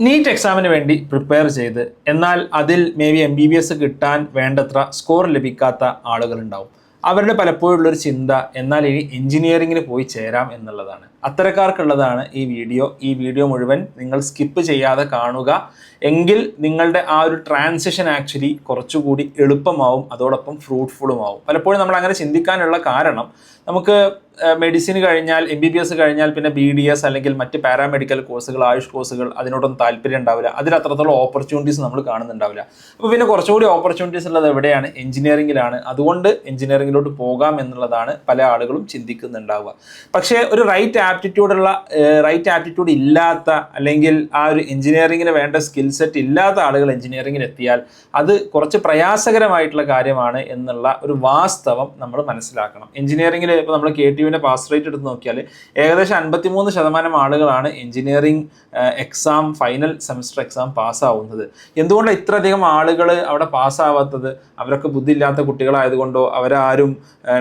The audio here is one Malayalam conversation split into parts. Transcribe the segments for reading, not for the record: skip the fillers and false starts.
നീറ്റ് എക്സാമിന് വേണ്ടി പ്രിപ്പയർ ചെയ്ത് എന്നാൽ അതിൽ മേ ബി MBBS കിട്ടാൻ വേണ്ടത്ര സ്കോർ ലഭിക്കാത്ത ആളുകളുണ്ടാവും. അവരുടെ പലപ്പോഴുള്ളൊരു ചിന്ത എന്നാൽ ഇനി എഞ്ചിനീയറിങ്ങിന് പോയി ചേരാം എന്നുള്ളതാണ്. അത്തരക്കാർക്കുള്ളതാണ് ഈ വീഡിയോ മുഴുവൻ നിങ്ങൾ സ്കിപ്പ് ചെയ്യാതെ കാണുക. എങ്കിൽ നിങ്ങളുടെ ആ ഒരു ട്രാൻസിഷൻ ആക്ച്വലി കുറച്ചുകൂടി എളുപ്പമാവും, അതോടൊപ്പം ഫ്രൂട്ട്ഫുള്ളുമാവും. പലപ്പോഴും നമ്മൾ അങ്ങനെ ചിന്തിക്കാനുള്ള കാരണം, നമുക്ക് മെഡിസിൻ കഴിഞ്ഞാൽ MBBS കഴിഞ്ഞാൽ പിന്നെ BDS അല്ലെങ്കിൽ മറ്റ് പാരാമെഡിക്കൽ കോഴ്സുകൾ, ആയുഷ് കോഴ്സുകൾ അതിനോടൊന്നും താല്പര്യം ഉണ്ടാവില്ല. അതിൽ അത്രത്തോളം ഓപ്പർച്യൂണിറ്റീസ് നമ്മൾ കാണുന്നുണ്ടാവില്ല. അപ്പോൾ പിന്നെ കുറച്ചുകൂടി ഓപ്പർച്യൂണിറ്റീസ് ഉള്ളത് എവിടെയാണ്? എഞ്ചിനീയറിംഗിലാണ്. അതുകൊണ്ട് എഞ്ചിനീയറിംഗിലോട്ട് പോകാം എന്നുള്ളതാണ് പല ആളുകളും ചിന്തിക്കുന്നുണ്ടാവുക. പക്ഷേ ഒരു റൈറ്റ് ആപ്റ്റിറ്റ്യൂഡ് ഇല്ലാത്ത, അല്ലെങ്കിൽ ആ ഒരു എഞ്ചിനീയറിംഗിന് വേണ്ട സ്കിൽ സെറ്റ് ഇല്ലാത്ത ആളുകൾ എഞ്ചിനീയറിംഗിൽ എത്തിയാൽ അത് കുറച്ച് പ്രയാസകരമായിട്ടുള്ള കാര്യമാണ് എന്നുള്ള ഒരു വാസ്തവം നമ്മൾ മനസ്സിലാക്കണം. എഞ്ചിനീയറിംഗിൽ ഇപ്പോൾ നമ്മൾ KTUവിൻ്റെ പാസ് റേറ്റ് എടുത്ത് നോക്കിയാൽ ഏകദേശം 53% ആളുകളാണ് engineering exam, final semester exam പാസ്സാവുന്നത്. എന്തുകൊണ്ടാണ് ഇത്രയധികം ആളുകൾ അവിടെ പാസ്സാവാത്തത്? അവരൊക്കെ ബുദ്ധിയില്ലാത്ത കുട്ടികളായതുകൊണ്ടോ, അവരാരും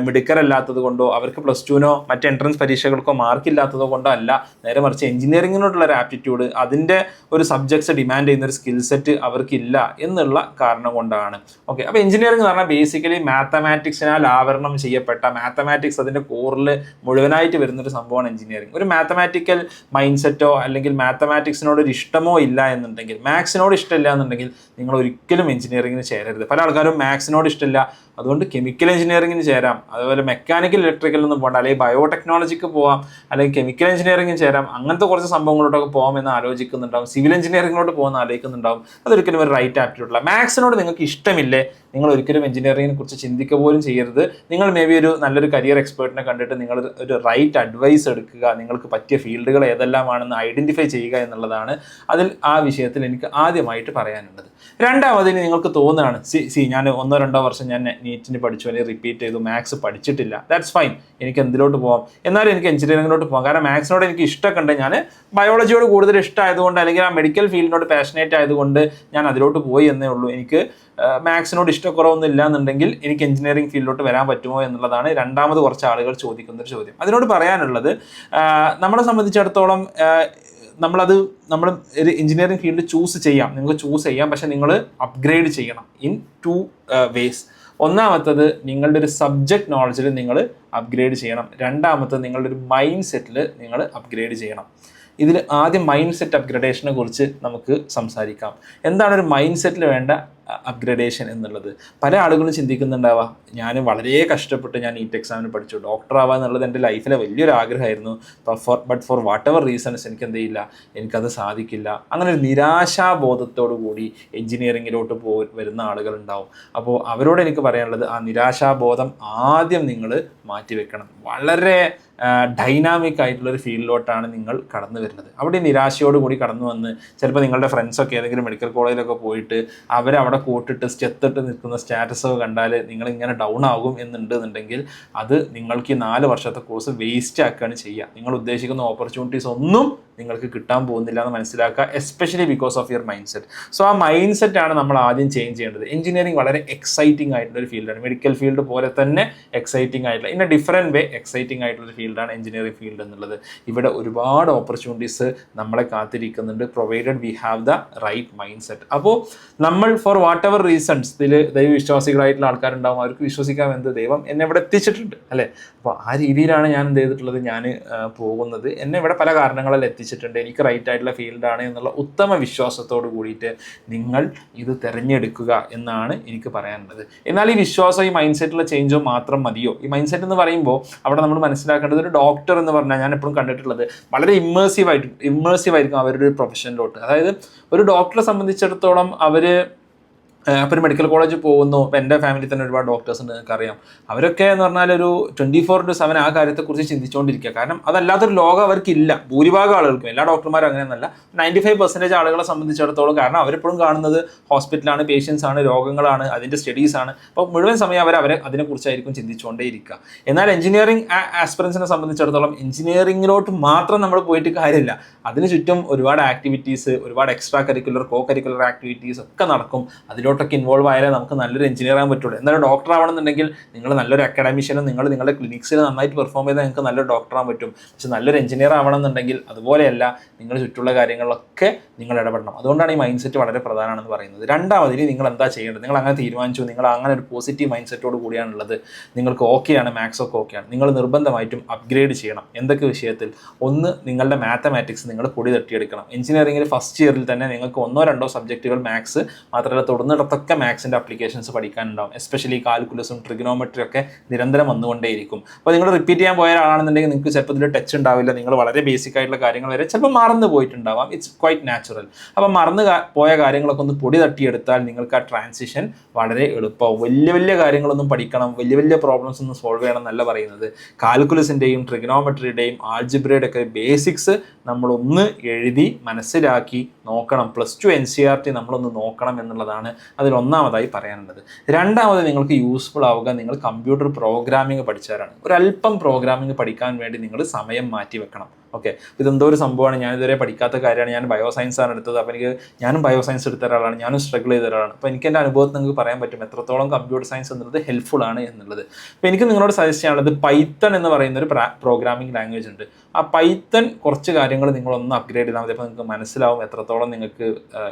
മിടുക്കരല്ലാത്തത് കൊണ്ടോ, അവർക്ക് +2നോ മറ്റ് എൻട്രൻസ് പരീക്ഷകൾക്കോ മാർക്കില്ലാത്തതോ കൊണ്ടോ അല്ല. നേരെ മറിച്ച് എഞ്ചിനീയറിങ്ങിനോടുള്ള ഒരു ആപ്റ്റിറ്റ്യൂഡ്, അതിൻ്റെ ഒരു സബ്ജക്ട്സ് ഡിമാൻഡ് ചെയ്യുന്ന ഒരു സ്കിൽ സെറ്റ് അവർക്കില്ല എന്നുള്ള കാരണം കൊണ്ടാണ്. ഓക്കെ, അപ്പോൾ എഞ്ചിനീയറിംഗ് എന്ന് പറഞ്ഞാൽ ബേസിക്കലി മാത്തമാറ്റിക്സിനാൽ ആവരണം ചെയ്യപ്പെട്ട, മാത്തമാറ്റിക്സ് അതിൻ്റെ കോറിൽ മുഴുവനായിട്ട് വരുന്നൊരു സംഭവമാണ് എഞ്ചിനീയറിംഗ്. ഒരു മാത്തമാറ്റിക്കൽ മൈൻഡ് സെറ്റോ അല്ലെങ്കിൽ മാത്തമാറ്റിക്സിനോട് ഒരു ഇഷ്ടമോ ഇല്ല എന്നുണ്ടെങ്കിൽ, മാത്സിനോട് ഇഷ്ടമില്ല എന്നുണ്ടെങ്കിൽ നിങ്ങൾ ഒരിക്കലും എഞ്ചിനീയറിംഗിന് ചേരരുത്. പല ആൾക്കാരും മാത്സിനോട് ഇഷ്ടമില്ല, അതുകൊണ്ട് കെമിക്കൽ എഞ്ചിനീയറിംഗിന് ചേരാം, അതുപോലെ മെക്കാനിക്കൽ ഇലക്ട്രിക്കൽ ഒന്നും പോകണ്ട, അല്ലെങ്കിൽ ബയോടെക്നോളജിക്ക് പോവാം, അല്ലെങ്കിൽ കെമിക്കൽ എഞ്ചിനീയറിംഗിന് ചേരാം, അങ്ങനത്തെ കുറച്ച് സംഭവങ്ങളോട്ടൊക്കെ പോകാം എന്ന് ആലോചിക്കുന്നുണ്ടാവും. സിവിൽ എഞ്ചിനീയറിംഗിലോട്ട് പോകുന്ന ആലോചിക്കുന്നുണ്ടാവും. അതൊരിക്കലും ഒരു റൈറ്റ് ആപ്റ്റിറ്റ്യൂഡല്ല. മാത്സിനോട് നിങ്ങൾക്ക് ഇഷ്ടമില്ലേ, നിങ്ങൾ ഒരിക്കലും എഞ്ചിനീയറിംഗിനെ കുറിച്ച് ചിന്തിക്കുക പോലും ചെയ്യരുത്. നിങ്ങൾ മേ ബി ഒരു നല്ലൊരു കരിയർ എക്സ്പേർട്ടിനെ കണ്ടിട്ട് നിങ്ങൾ ഒരു റൈറ്റ് അഡ്വൈസ് എടുക്കുക, നിങ്ങൾക്ക് പറ്റിയ ഫീൽഡുകൾ ഏതെല്ലാമാണെന്ന് ഐഡൻറ്റിഫൈ ചെയ്യുക എന്നുള്ളതാണ് അതിൽ ആ വിഷയത്തിൽ എനിക്ക് ആദ്യമായിട്ട് പറയാനുള്ളത്. രണ്ടാമതിന് നിങ്ങൾക്ക് തോന്നുകയാണ്, ഞാൻ 1-2 വർഷം ഞാൻ നീറ്റിന് പഠിച്ചു, അല്ലെങ്കിൽ റിപ്പീറ്റ് ചെയ്തു, മാത്സ് പഠിച്ചിട്ടില്ല, ദാറ്റ്സ് ഫൈൻ, എനിക്ക് എന്തിലോട്ട് പോകാം, എന്നാലും എനിക്ക് എഞ്ചിനീയറിംഗിലോട്ട് പോകാം. കാരണം മാത്സിനോട് എനിക്ക് ഇഷ്ടമൊക്കെ ഉണ്ട്, ഞാൻ ബയോളജിയോട് കൂടുതൽ ഇഷ്ടമായതുകൊണ്ട്, അല്ലെങ്കിൽ ആ മെഡിക്കൽ ഫീൽഡിനോട് പാഷനേറ്റ് ആയതുകൊണ്ട് ഞാൻ അതിലോട്ട് പോയി എന്നേ ഉള്ളൂ. എനിക്ക് മാത്സിനോട് ഇഷ്ടക്കുറവൊന്നും ഇല്ല എന്നുണ്ടെങ്കിൽ എനിക്ക് എഞ്ചിനീയറിംഗ് ഫീൽഡിലോട്ട് വരാൻ പറ്റുമോ എന്നുള്ളതാണ് രണ്ടാമത് കുറച്ച് ആളുകൾ ചോദിക്കുന്നൊരു ചോദ്യം. അതിനോട് പറയാനുള്ളത്, നമ്മളെ സംബന്ധിച്ചിടത്തോളം നമ്മൾ ഒരു എഞ്ചിനീയറിംഗ് ഫീൽഡ് ചൂസ് ചെയ്യാം, നിങ്ങൾക്ക് ചൂസ് ചെയ്യാം. പക്ഷെ നിങ്ങൾ അപ്ഗ്രേഡ് ചെയ്യണം ഇൻ 2 ways. ഒന്നാമത്തത് നിങ്ങളുടെ ഒരു സബ്ജക്റ്റ് നോളജിൽ നിങ്ങൾ അപ്ഗ്രേഡ് ചെയ്യണം. രണ്ടാമത്തത് നിങ്ങളുടെ ഒരു മൈൻഡ് സെറ്റിൽ നിങ്ങൾ അപ്ഗ്രേഡ് ചെയ്യണം. ഇതിൽ ആദ്യം മൈൻഡ് സെറ്റ് അപ്ഗ്രഡേഷനെ കുറിച്ച് നമുക്ക് സംസാരിക്കാം. എന്താണ് ഒരു മൈൻഡ് സെറ്റിൽ വേണ്ട അപ്ഗ്രഡേഷൻ എന്നുള്ളത്? പല ആളുകളും ചിന്തിക്കുന്നുണ്ടാവുക, ഞാൻ വളരെ കഷ്ടപ്പെട്ട് ഞാൻ നീറ്റ് എക്സാമിന് പഠിച്ചു, ഡോക്ടർ ആവുക എന്നുള്ളത് എൻ്റെ ലൈഫിലെ വലിയൊരു ആഗ്രഹമായിരുന്നു, but for what ever reasons എനിക്ക് എന്ത് ചെയ്യില്ല, എനിക്കത് സാധിക്കില്ല. അങ്ങനെ ഒരു നിരാശാബോധത്തോടു കൂടി എഞ്ചിനീയറിങ്ങിലോട്ട് വരുന്ന ആളുകളുണ്ടാവും. അപ്പോൾ അവരോട് എനിക്ക് പറയാനുള്ളത്, ആ നിരാശാബോധം ആദ്യം നിങ്ങൾ മാറ്റിവെക്കണം. വളരെ ഡൈനാമിക് ആയിട്ടുള്ളൊരു ഫീൽഡിലോട്ടാണ് നിങ്ങൾ കടന്നു വരുന്നത്. അവിടെ നിരാശയോട് കൂടി കടന്നു വന്ന് ചിലപ്പോൾ നിങ്ങളുടെ ഫ്രണ്ട്സൊക്കെ ഏതെങ്കിലും മെഡിക്കൽ കോളേജിലൊക്കെ പോയിട്ട് അവരവിടെ കൂട്ടിട്ട് ചെത്തിട്ട് നിൽക്കുന്ന സ്റ്റാറ്റസൊക്കെ കണ്ടാൽ നിങ്ങളിങ്ങനെ ഡൗൺ ആകും എന്നുണ്ടെങ്കിൽ അത് നിങ്ങൾക്ക് ഈ 4 വർഷത്തെ കോഴ്സ് വേസ്റ്റ് ആക്കുകയാണ് ചെയ്യുക. നിങ്ങൾ ഉദ്ദേശിക്കുന്ന ഓപ്പർച്യൂണിറ്റീസ് ഒന്നും നിങ്ങൾക്ക് കിട്ടാൻ പോകുന്നില്ല എന്ന് മനസ്സിലാക്കുക, especially because of your mind set. So ആ മൈൻഡ് സെറ്റാണ് നമ്മൾ ആദ്യം ചേഞ്ച് ചെയ്യേണ്ടത്. എഞ്ചിനീയറിംഗ് വളരെ എക്സൈറ്റിംഗ് ആയിട്ടുള്ളൊരു ഫീൽഡാണ്, മെഡിക്കൽ ഫീൽഡ് പോലെ തന്നെ എക്സൈറ്റിംഗ് ആയിട്ടുള്ള, in A different way exciting ആയിട്ടുള്ളൊരു ഫീൽഡാണ് എഞ്ചിനീയറിംഗ് ഫീൽഡ് എന്നുള്ളത്. ഇവിടെ ഒരുപാട് ഓപ്പർച്യൂണിറ്റീസ് നമ്മളെ കാത്തിരിക്കുന്നുണ്ട്, provided we have the right mindset. അപ്പോൾ നമ്മൾ ഫോർ വാട്ട് എവർ റീസൺസ്, ഇതിൽ ദൈവവിശ്വാസികളായിട്ടുള്ള ആൾക്കാരുണ്ടാവും, അവർക്ക് വിശ്വസിക്കാം എന്ത്, ദൈവം എന്നെ ഇവിടെ എത്തിച്ചിട്ടുണ്ട് അല്ലേ. അപ്പോൾ ആ രീതിയിലാണ് ഞാൻ എന്ത് ചെയ്തിട്ടുള്ളത്, ഞാൻ പോകുന്നത്. എന്നെ ഇവിടെ പല കാരണങ്ങളിൽ എത്തിച്ചിട്ടുണ്ട്, എനിക്ക് റൈറ്റ് ആയിട്ടുള്ള ഫീൽഡാണ് എന്നുള്ള ഉത്തമ വിശ്വാസത്തോട് കൂടിയിട്ട് നിങ്ങൾ ഇത് തിരഞ്ഞെടുക്കുക എന്നാണ് എനിക്ക് പറയാനുള്ളത്. എന്നാൽ ഈ വിശ്വാസം, ഈ മൈൻഡ് സെറ്റിലെ ചേഞ്ചോ മാത്രം മതിയോ? ഈ മൈൻഡ് സെറ്റ് എന്ന് പറയുമ്പോൾ അവിടെ നമ്മൾ മനസ്സിലാക്കേണ്ടത്, ഒരു ഡോക്ടർ എന്ന് പറഞ്ഞാൽ ഞാൻ എപ്പോഴും കണ്ടിട്ടുള്ളത് വളരെ ഇമ്മേഴ്സീവ് ആയിരിക്കും അവരുടെ ഒരു പ്രൊഫഷനിലോട്ട്. അതായത് ഒരു ഡോക്ടറെ സംബന്ധിച്ചിടത്തോളം അവർ അപ്പോൾ ഒരു മെഡിക്കൽ കോളേജിൽ പോകുന്നു. ഇപ്പോൾ എൻ്റെ ഫാമിലി തന്നെ ഒരുപാട് ഡോക്ടേഴ്സ് ഉണ്ട്, നിങ്ങൾക്കറിയാം. അവരൊക്കെ എന്ന് പറഞ്ഞാൽ ഒരു 24/7 ആ കാര്യത്തെക്കുറിച്ച് ചിന്തിച്ചുകൊണ്ടിരിക്കുക. കാരണം അതല്ലാത്തൊരു ലോകം അവർക്കില്ല. ഭൂരിഭാഗം ആളുകൾക്കും, എല്ലാ ഡോക്ടർമാരും അങ്ങനെയൊന്നല്ല, 95% ആളുകളെ സംബന്ധിച്ചിടത്തോളം. കാരണം അവരെപ്പോഴും കാണുന്നത് ഹോസ്പിറ്റലാണ്, പേഷ്യൻസ് ആണ്, രോഗങ്ങളാണ്, അതിൻ്റെ സ്റ്റഡീസാണ്. അപ്പോൾ മുഴുവൻ സമയം അവരെ അതിനെക്കുറിച്ചായിരിക്കും ചിന്തിച്ചുകൊണ്ടേ ഇരിക്കുക. എന്നാൽ എഞ്ചിനീയറിംഗ് ആസ്പിറൻസിനെ സംബന്ധിച്ചിടത്തോളം എഞ്ചിനീയറിംഗിലോട്ട് മാത്രം നമ്മൾ പോയിട്ട് കാര്യമില്ല. അതിന് ചുറ്റും ഒരുപാട് ആക്ടിവിറ്റീസ്, ഒരുപാട് extra curricular, co curricular activities ഒക്കെ നടക്കും. അതിലോട്ട് ഫീൽഡിലോട്ടൊക്കെ ഇൻവോൾവ് ആയാലേ നമുക്ക് നല്ലൊരു എഞ്ചിനീയർ ആകാൻ പറ്റുള്ളൂ. എന്നാലും ഡോക്ടർ ആവണമെന്നുണ്ടെങ്കിൽ നിങ്ങൾ നല്ലൊരു അക്കാഡമിഷ്യനും നിങ്ങളുടെ ക്ലിനിക്സിൽ നന്നായിട്ട് പെർഫോം ചെയ്താൽ നിങ്ങൾക്ക് നല്ലൊരു ഡോക്ടർ ആകാൻ പറ്റും. പക്ഷേ നല്ലൊരു എഞ്ചിനീയർ ആവണമെന്നുണ്ടെങ്കിൽ അതുപോലെയല്ല, നിങ്ങൾ ചുറ്റുള്ള കാര്യങ്ങളിലൊക്കെ നിങ്ങൾ ഇടപെടണം. അതുകൊണ്ടാണ് ഈ മൈൻഡ് സെറ്റ് വളരെ പ്രധാനമാണെന്ന് പറയുന്നത്. രണ്ടാമതിൽ നിങ്ങൾ എന്താ ചെയ്യേണ്ടത്? നിങ്ങൾ അങ്ങനെ തീരുമാനിച്ചു, നിങ്ങൾ അങ്ങനെ ഒരു പോസിറ്റീവ് മൈൻഡ് സെറ്റോട് കൂടിയാണുള്ളത്, നിങ്ങൾക്ക് ഓക്കെയാണ്, മാത്സ് ഒക്കെ ഓക്കെയാണ്, നിങ്ങൾ നിർബന്ധമായിട്ടും അപ്ഗ്രേഡ് ചെയ്യണം. എന്തൊക്കെ വിഷയത്തിൽ? ഒന്ന്, നിങ്ങളുടെ മാത്തമാറ്റിക്സ് നിങ്ങൾ പൊടി തട്ടിയെടുക്കണം. എഞ്ചിനീയറിംഗിൽ ഫസ്റ്റ് ഇയറിൽ തന്നെ നിങ്ങൾക്ക് 1-2 സബ്ജക്റ്റുകൾ മാത്സ് മാത്രമല്ല തൊടുന്നിടത്തൊക്കെ മാത്സിൻ്റെ അപ്ലിക്കേഷൻസ് പഠിക്കാനുണ്ടാവും. എസ്പെഷ്യലി കാൽക്കുലസും ട്രിഗണോമെട്രി ഒക്കെ നിരന്തരം വന്നുകൊണ്ടേയിരിക്കും. അപ്പോൾ നിങ്ങൾ റിപ്പീറ്റ് ചെയ്യാൻ പോയ ഒരാളാണെന്നുണ്ടെങ്കിൽ നിങ്ങൾക്ക് ചിലപ്പോൾ ഇതിൽ ടച്ച് ഉണ്ടാവില്ല. നിങ്ങൾ വളരെ ബേസിക് ആയിട്ടുള്ള കാര്യങ്ങൾ വരെ ചിലപ്പോൾ മറന്നു പോയിട്ടുണ്ടാവാം. It's quite natural. അപ്പം മറന്നു പോയ കാര്യങ്ങളൊക്കെ ഒന്ന് പൊടി തട്ടിയെടുത്താൽ നിങ്ങൾക്ക് ആ ട്രാൻസിഷൻ വളരെ എളുപ്പമാവും. വലിയ വലിയ കാര്യങ്ങളൊന്നും പഠിക്കണം, വലിയ വലിയ പ്രോബ്ലംസ് ഒന്നും സോൾവ് ചെയ്യണം എന്നല്ല പറയുന്നത്. കാൽക്കുലസിൻ്റെയും ട്രിഗണോമെട്രിയുടെയും ആൾജിബ്രയുടെ ഒക്കെ ബേസിക്സ് നമ്മളൊന്ന് എഴുതി മനസ്സിലാക്കി നോക്കണം. +2 NCERT നമ്മളൊന്ന് നോക്കണം എന്നുള്ളതാണ് അതിലൊന്നാമതായി പറയാനുള്ളത്. രണ്ടാമത് നിങ്ങൾക്ക് യൂസ്ഫുൾ ആവുക നിങ്ങൾ കമ്പ്യൂട്ടർ പ്രോഗ്രാമിംഗ് പഠിച്ചവരാണ്. ഒരല്പം പ്രോഗ്രാമിംഗ് പഠിക്കാൻ വേണ്ടി നിങ്ങൾ സമയം മാറ്റി വെക്കണം. ഓക്കെ, ഇതെന്തോ ഒരു സംഭവമാണ്, ഞാനിതുവരെ പഠിക്കാത്ത കാര്യമാണ്, ഞാൻ ബയോസയൻസ് ആണ് എടുത്തത്, അപ്പോൾ ഞാനും ബയോസയൻസ് എടുത്ത ഒരാളാണ്, ഞാനും സ്ട്രഗിൾ ചെയ്ത ഒരാളാണ്. അപ്പോൾ എനിക്ക് എൻ്റെ അനുഭവത്തിൽ നിങ്ങൾക്ക് പറയാൻ പറ്റും എത്രത്തോളം കമ്പ്യൂട്ടർ സയൻസ് എന്നുള്ളത് ഹെൽപ്ഫുൾ ആണ് എന്നുള്ളത്. അപ്പോൾ എനിക്ക് നിങ്ങളോട് സജസ്റ്റ് ചെയ്യാനുള്ളത് പൈത്തൺ എന്ന് പറയുന്ന ഒരു പ്രോഗ്രാമിംഗ് ലാംഗ്വേജ് ഉണ്ട്. ആ പൈത്തൺ കുറച്ച് കാര്യങ്ങൾ നിങ്ങളൊന്ന് അപ്ഗ്രേഡ് ചെയ്താൽ മതി. അപ്പോൾ നിങ്ങൾക്ക് മനസ്സിലാവും എത്രത്തോളം നിങ്ങൾക്ക്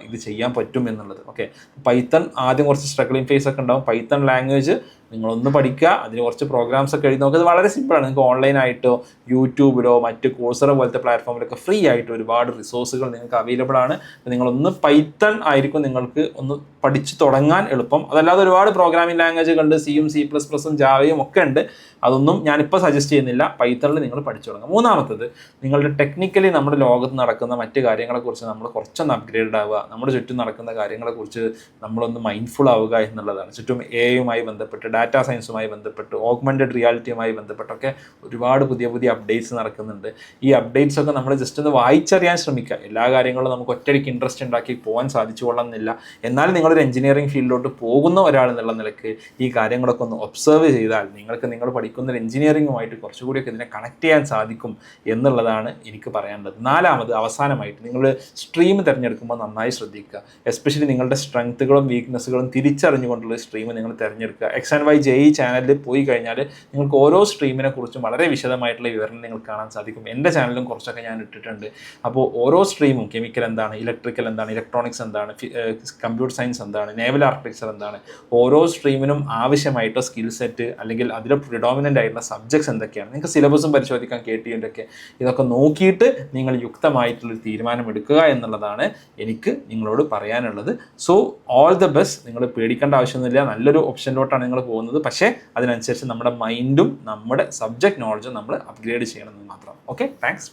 ഇത് ചെയ്യാൻ പറ്റും എന്നുള്ളത്. ഓക്കെ, പൈത്തൺ ആദ്യം കുറച്ച് സ്ട്രഗിളിങ് ഫേസ് ഒക്കെ ഉണ്ടാവും. പൈത്തൺ ലാംഗ്വേജ് നിങ്ങളൊന്ന് പഠിക്കുക, അതിന് കുറച്ച് പ്രോഗ്രാംസ് ഒക്കെ എഴുതി നോക്കുക. അത് വളരെ സിമ്പിളാണ്. നിങ്ങൾക്ക് ഓൺലൈനായിട്ടോ യൂട്യൂബിലോ മറ്റ് കോഴ്സറ പോലത്തെ പ്ലാറ്റ്ഫോമിലൊക്കെ ഫ്രീ ആയിട്ട് ഒരുപാട് റിസോഴ്സുകൾ നിങ്ങൾക്ക് അവൈലബിൾ ആണ്. നിങ്ങളൊന്ന് പൈത്തൺ ആയിരിക്കും നിങ്ങൾക്ക് ഒന്ന് പഠിച്ചു തുടങ്ങാൻ എളുപ്പം. അതല്ലാതെ ഒരുപാട് പ്രോഗ്രാമിംഗ് ലാംഗ്വേജുകളുണ്ട്, സിയും C++ഉം ജാവയും ഒക്കെ ഉണ്ട്. അതൊന്നും ഞാനിപ്പോൾ സജസ്റ്റ് ചെയ്യുന്നില്ല. പൈത്തണിൽ നിങ്ങൾ പഠിച്ചു തുടങ്ങുക. മൂന്നാമത്തത്, നിങ്ങളുടെ ടെക്നിക്കലി നമ്മുടെ ലോകത്ത് നടക്കുന്ന മറ്റ് കാര്യങ്ങളെക്കുറിച്ച് നമ്മൾ കുറച്ചൊന്ന് അപ്ഗ്രേഡ് ആവുക. നമ്മുടെ ചുറ്റും നടക്കുന്ന കാര്യങ്ങളെക്കുറിച്ച് നമ്മളൊന്ന് മൈൻഡ്ഫുൾ ആവുക എന്നുള്ളതാണ്. ചുറ്റും AI ബന്ധപ്പെട്ട്, ഡാറ്റാ സയൻസുമായി ബന്ധപ്പെട്ട്, ഓഗ്മെൻറ്റഡ് റിയാലിറ്റിയുമായി ബന്ധപ്പെട്ടൊക്കെ ഒരുപാട് പുതിയ പുതിയ അപ്ഡേറ്റ്സ് നടക്കുന്നുണ്ട്. ഈ അപ്ഡേറ്റ്സ് ഒക്കെ നമ്മൾ ജസ്റ്റ് ഒന്ന് വായിച്ചറിയാൻ ശ്രമിക്കുക. എല്ലാ കാര്യങ്ങളും നമുക്ക് ഒറ്റയ്ക്ക് ഇൻട്രസ്റ്റ് ഉണ്ടാക്കി പോകാൻ സാധിച്ചു കൊള്ളുന്നില്ല. എന്നാൽ നിങ്ങളൊരു എഞ്ചിനീയറിംഗ് ഫീൽഡിലോട്ട് പോകുന്ന ഒരാൾ എന്നുള്ള നിലയ്ക്ക് ഈ കാര്യങ്ങളൊക്കെ ഒന്ന് ഒബ്സർവ് ചെയ്താൽ നിങ്ങൾ പഠിക്കുന്ന ഒരു എഞ്ചിനീയറിംഗുമായിട്ട് കുറച്ചുകൂടിയൊക്കെ ഇതിനെ കണക്ട് ചെയ്യാൻ സാധിക്കും എന്നുള്ളതാണ് എനിക്ക് പറയാനുള്ളത്. നാലാമത്, അവസാനമായിട്ട് നിങ്ങൾ സ്ട്രീം തിരഞ്ഞെടുക്കുമ്പോൾ നന്നായി ശ്രദ്ധിക്കുക. എസ്പെഷ്യലി നിങ്ങളുടെ സ്ട്രെങ്ത്തുകളും വീക്ക്നെസ്സുകളും തിരിച്ചറിഞ്ഞുകൊണ്ടുള്ള സ്ട്രീം നിങ്ങൾ തിരഞ്ഞെടുക്കുക. XY JEE ചാനലിൽ പോയി കഴിഞ്ഞാൽ നിങ്ങൾക്ക് ഓരോ സ്ട്രീമിനെ കുറിച്ചും വളരെ വിശദമായിട്ടുള്ള വിവരണം നിങ്ങൾക്ക് കാണാൻ സാധിക്കും. എൻ്റെ ചാനലിലും കുറച്ചൊക്കെ ഞാൻ ഇട്ടിട്ടുണ്ട്. അപ്പോൾ ഓരോ സ്ട്രീമും കെമിക്കൽ എന്താണ്, ഇലക്ട്രിക്കൽ എന്താണ്, ഇലക്ട്രോണിക്സ് എന്താണ്, കമ്പ്യൂട്ടർ സയൻസ് എന്താണ്, നേവൽ ആർക്കിടെക്ചർ എന്താണ്, ഓരോ സ്ട്രീമിനും ആവശ്യമായിട്ടുള്ള സ്കിൽ സെറ്റ് അല്ലെങ്കിൽ അതിൽ പ്രിഡോമിനൻ്റ് ആയിട്ടുള്ള സബ്ജക്ട്സ് എന്തൊക്കെയാണ്, നിങ്ങൾക്ക് സിലബസും പരിശോധിക്കാൻ KTൻ്റെ ഇതൊക്കെ നോക്കിയിട്ട് നിങ്ങൾ യുക്തമായിട്ടുള്ളൊരു തീരുമാനം എടുക്കുക എന്നുള്ളതാണ് എനിക്ക് നിങ്ങളോട് പറയാനുള്ളത്. So all the best. നിങ്ങൾ പേടിക്കേണ്ട ആവശ്യമൊന്നുമില്ല. നല്ലൊരു ഓപ്ഷനിലോട്ടാണ് നിങ്ങൾ പോകുന്നത്. പക്ഷേ അതിനനുസരിച്ച് നമ്മുടെ മൈൻഡും നമ്മുടെ സബ്ജക്ട് നോളജും നമ്മൾ അപ്ഗ്രേഡ് ചെയ്യണമെന്ന് മാത്രം. Okay, thanks.